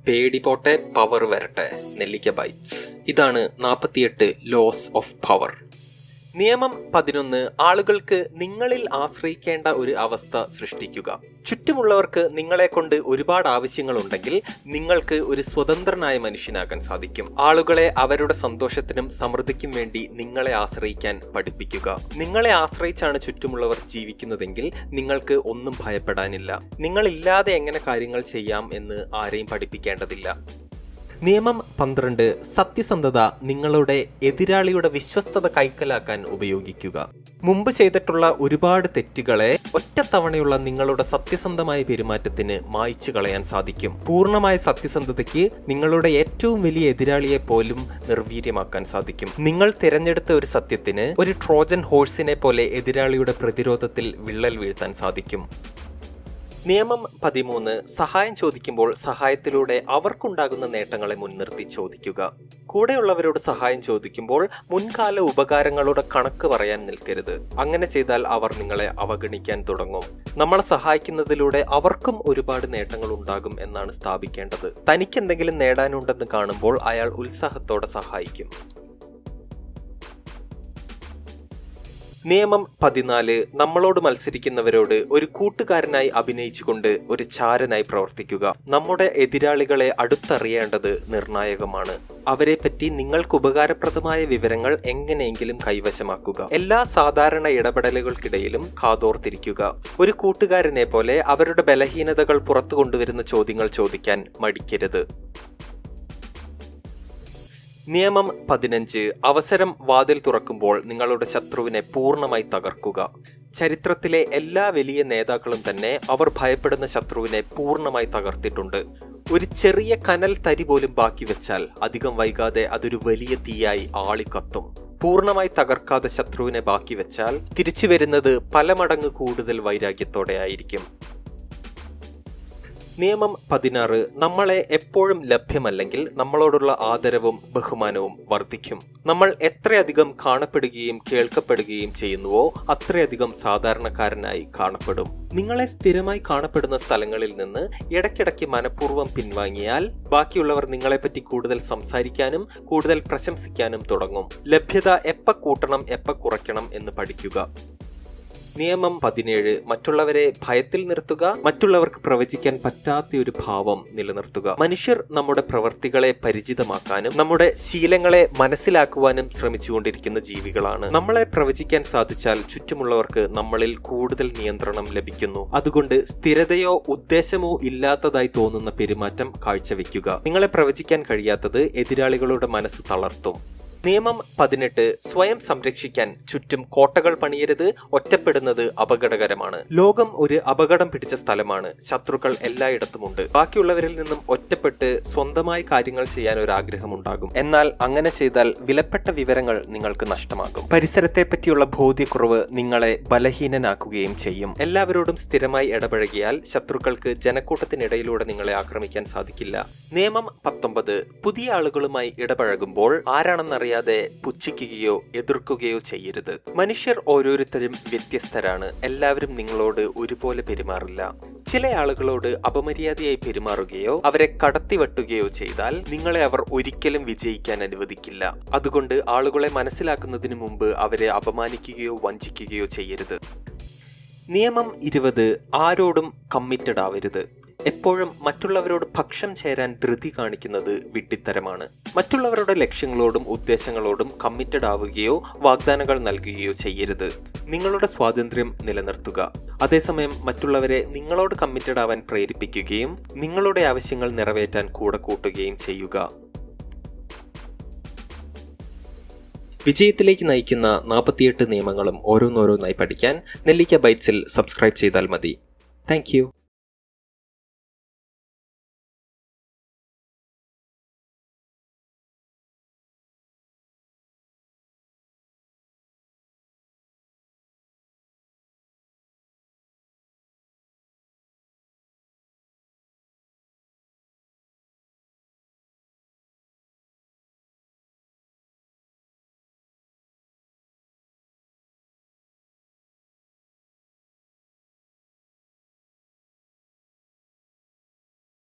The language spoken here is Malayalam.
പേടി പോട്ടെ, പവർ വരട്ടെ. നെല്ലിക്ക ബൈറ്റ്സ്. ഇതാണ് 48 ലോസ് ഓഫ് പവർ. നിയമം 11. ആളുകൾക്ക് നിങ്ങളിൽ ആശ്രയിക്കേണ്ട ഒരു അവസ്ഥ സൃഷ്ടിക്കുക. ചുറ്റുമുള്ളവർക്ക് നിങ്ങളെ കൊണ്ട് ഒരുപാട് ആവശ്യങ്ങളുണ്ടെങ്കിൽ നിങ്ങൾക്ക് ഒരു സ്വതന്ത്രനായ മനുഷ്യനാകാൻ സാധിക്കും. ആളുകളെ അവരുടെ സന്തോഷത്തിനും സമൃദ്ധിക്കും വേണ്ടി നിങ്ങളെ ആശ്രയിക്കാൻ പഠിപ്പിക്കുക. നിങ്ങളെ ആശ്രയിച്ചാണ് ചുറ്റുമുള്ളവർ ജീവിക്കുന്നതെങ്കിൽ നിങ്ങൾക്ക് ഒന്നും ഭയപ്പെടാനില്ല. നിങ്ങളില്ലാതെ എങ്ങനെ കാര്യങ്ങൾ ചെയ്യാം എന്ന് ആരെയും പഠിപ്പിക്കേണ്ടതില്ല. നിയമം 12. സത്യസന്ധത നിങ്ങളുടെ എതിരാളിയുടെ വിശ്വസ്തത കൈക്കലാക്കാൻ ഉപയോഗിക്കുക. മുമ്പ് ചെയ്തിട്ടുള്ള ഒരുപാട് തെറ്റുകളെ ഒറ്റത്തവണയുള്ള നിങ്ങളുടെ സത്യസന്ധമായ പെരുമാറ്റത്തിന് മായ്ച്ചു കളയാൻ സാധിക്കും. പൂർണ്ണമായ സത്യസന്ധതയ്ക്ക് നിങ്ങളുടെ ഏറ്റവും വലിയ എതിരാളിയെ പോലും നിർവീര്യമാക്കാൻ സാധിക്കും. നിങ്ങൾ തിരഞ്ഞെടുത്ത ഒരു സത്യത്തിന് ഒരു ട്രോജൻ ഹോഴ്സിനെ പോലെ എതിരാളിയുടെ പ്രതിരോധത്തിൽ വിള്ളൽ വീഴ്ത്താൻ സാധിക്കും. നിയമം 13. സഹായം ചോദിക്കുമ്പോൾ സഹായത്തിലൂടെ അവർക്കുണ്ടാകുന്ന നേട്ടങ്ങളെ മുൻനിർത്തി ചോദിക്കുക. കൂടെയുള്ളവരോട് സഹായം ചോദിക്കുമ്പോൾ മുൻകാല ഉപകാരങ്ങളുടെ കണക്ക് പറയാൻ നിൽക്കരുത്. അങ്ങനെ ചെയ്താൽ അവർ നിങ്ങളെ അവഗണിക്കാൻ തുടങ്ങും. നമ്മളെ സഹായിക്കുന്നതിലൂടെ അവർക്കും ഒരുപാട് നേട്ടങ്ങൾ ഉണ്ടാകും എന്നാണ് സ്ഥാപിക്കേണ്ടത്. തനിക്ക് എന്തെങ്കിലും നേടാനുണ്ടെന്ന് കാണുമ്പോൾ അയാൾ ഉത്സാഹത്തോടെ സഹായിക്കും. നിയമം 14. നമ്മളോട് മത്സരിക്കുന്നവരോട് ഒരു കൂട്ടുകാരനായി അഭിനയിച്ചുകൊണ്ട് ഒരു ചാരനായി പ്രവർത്തിക്കുക. നമ്മുടെ എതിരാളികളെ അടുത്തറിയേണ്ടത് നിർണായകമാണ്. അവരെപ്പറ്റി നിങ്ങൾക്ക് ഉപകാരപ്രദമായ വിവരങ്ങൾ എങ്ങനെയെങ്കിലും കൈവശമാക്കുക. എല്ലാ സാധാരണ ഇടപെടലുകൾക്കിടയിലും കാതോർത്തിരിക്കുക. ഒരു കൂട്ടുകാരനെ പോലെ അവരുടെ ബലഹീനതകൾ പുറത്തു കൊണ്ടുവരുന്ന ചോദ്യങ്ങൾ ചോദിക്കാൻ മടിക്കരുത്. നിയമം 15. അവസരം വാതിൽ തുറക്കുമ്പോൾ നിങ്ങളുടെ ശത്രുവിനെ പൂർണ്ണമായി തകർക്കുക. ചരിത്രത്തിലെ എല്ലാ വലിയ നേതാക്കളും തന്നെ അവർ ഭയപ്പെടുന്ന ശത്രുവിനെ പൂർണ്ണമായി തകർത്തിട്ടുണ്ട്. ഒരു ചെറിയ കനൽ തരി പോലും ബാക്കി വെച്ചാൽ അധികം വൈകാതെ അതൊരു വലിയ തീയായി ആളിക്കത്തും. പൂർണ്ണമായി തകർക്കാതെ ശത്രുവിനെ ബാക്കി വെച്ചാൽ തിരിച്ചു വരുന്നത് പല മടങ്ങ് കൂടുതൽ വൈരാഗ്യത്തോടെ ആയിരിക്കും. നിയമം 16. നമ്മളെ എപ്പോഴും ലഭ്യമല്ലെങ്കിൽ നമ്മളോടുള്ള ആദരവും ബഹുമാനവും വർദ്ധിക്കും. നമ്മൾ എത്രയധികം കാണപ്പെടുകയും കേൾക്കപ്പെടുകയും ചെയ്യുന്നുവോ അത്രയധികം സാധാരണക്കാരനായി കാണപ്പെടും. നിങ്ങളെ സ്ഥിരമായി കാണപ്പെടുന്ന സ്ഥലങ്ങളിൽ നിന്ന് ഇടയ്ക്കിടയ്ക്ക് മനഃപൂർവ്വം പിൻവാങ്ങിയാൽ ബാക്കിയുള്ളവർ നിങ്ങളെപ്പറ്റി കൂടുതൽ സംസാരിക്കാനും കൂടുതൽ പ്രശംസിക്കാനും തുടങ്ങും. ലഭ്യത എപ്പ കൂട്ടണം എപ്പ കുറയ്ക്കണം എന്ന് പഠിക്കുക. നിയമം 17. മറ്റുള്ളവരെ ഭയത്തിൽ നിർത്തുക. മറ്റുള്ളവർക്ക് പ്രവചിക്കാൻ പറ്റാത്ത ഒരു ഭാവം നിലനിർത്തുക. മനുഷ്യർ നമ്മുടെ പ്രവൃത്തികളെ പരിചിതമാക്കാനും നമ്മുടെ ശീലങ്ങളെ മനസ്സിലാക്കുവാനും ശ്രമിച്ചുകൊണ്ടിരിക്കുന്ന ജീവികളാണ്. നമ്മളെ പ്രവചിക്കാൻ സാധിച്ചാൽ ചുറ്റുമുള്ളവർക്ക് നമ്മളിൽ കൂടുതൽ നിയന്ത്രണം ലഭിക്കുന്നു. അതുകൊണ്ട് സ്ഥിരതയോ ഉദ്ദേശമോ ഇല്ലാത്തതായി തോന്നുന്ന പെരുമാറ്റം കാഴ്ചവെക്കുക. നിങ്ങളെ പ്രവചിക്കാൻ കഴിയാത്തത് എതിരാളികളുടെ മനസ്സ് തളർത്തും. നിയമം 18. സ്വയം സംരക്ഷിക്കാൻ ചുറ്റും കോട്ടകൾ പണിയരുത്. ഒറ്റപ്പെടുന്നത് അപകടകരമാണ്. ലോകം ഒരു അപകടം പിടിച്ച സ്ഥലമാണ്. ശത്രുക്കൾ എല്ലായിടത്തുമുണ്ട്. ബാക്കിയുള്ളവരിൽ നിന്നും ഒറ്റപ്പെട്ട് സ്വന്തമായി കാര്യങ്ങൾ ചെയ്യാൻ ഒരു ആഗ്രഹമുണ്ടാകും. എന്നാൽ അങ്ങനെ ചെയ്താൽ വിലപ്പെട്ട വിവരങ്ങൾ നിങ്ങൾക്ക് നഷ്ടമാകും. പരിസരത്തെ പറ്റിയുള്ള ബോധ്യക്കുറവ് നിങ്ങളെ ബലഹീനനാക്കുകയും ചെയ്യും. എല്ലാവരോടും സ്ഥിരമായി ഇടപഴകിയാൽ ശത്രുക്കൾക്ക് ജനക്കൂട്ടത്തിനിടയിലൂടെ നിങ്ങളെ ആക്രമിക്കാൻ സാധിക്കില്ല. നിയമം 19. പുതിയ ആളുകളുമായി ഇടപഴകുമ്പോൾ ആരാണെന്നറിയാൻ പുച്ഛിക്കുകയോ എതിർക്കുകയോ ചെയ്യരുത്. മനുഷ്യർ ഓരോരുത്തരും വ്യത്യസ്തരാണ്. എല്ലാവരും നിങ്ങളോട് ഒരുപോലെ പെരുമാറില്ല. ചില ആളുകളോട് അപമര്യാദയായി പെരുമാറുകയോ അവരെ കടത്തിവെട്ടുകയോ ചെയ്താൽ നിങ്ങളെ അവർ ഒരിക്കലും വിജയിക്കാൻ അനുവദിക്കില്ല. അതുകൊണ്ട് ആളുകളെ മനസ്സിലാക്കുന്നതിന് മുമ്പ് അവരെ അപമാനിക്കുകയോ വഞ്ചിക്കുകയോ ചെയ്യരുത്. നിയമം 20. ആരോടും കമ്മിറ്റഡ് ആവരുത്. എപ്പോഴും മറ്റുള്ളവരോട് പക്ഷം ചേരാൻ ധൃതി കാണിക്കുന്നത് വിഡ്ഢിത്തരമാണ്. മറ്റുള്ളവരുടെ ലക്ഷ്യങ്ങളോടും ഉദ്ദേശങ്ങളോടും കമ്മിറ്റഡ് ആവുകയോ വാഗ്ദാനങ്ങൾ നൽകുകയോ ചെയ്യരുത്. നിങ്ങളുടെ സ്വാതന്ത്ര്യം നിലനിർത്തുക. അതേസമയം മറ്റുള്ളവരെ നിങ്ങളോട് കമ്മിറ്റഡ് ആവാൻ പ്രേരിപ്പിക്കുകയും നിങ്ങളുടെ ആവശ്യങ്ങൾ നിറവേറ്റാൻ കൂടെ കൂട്ടുകയും ചെയ്യുക. വിജയത്തിലേക്ക് നയിക്കുന്ന 48 നിയമങ്ങളും ഓരോന്നോരോന്നായി പഠിക്കാൻ നെല്ലിക്ക ബൈറ്റ്സിൽ സബ്സ്ക്രൈബ് ചെയ്താൽ മതി. Thank you.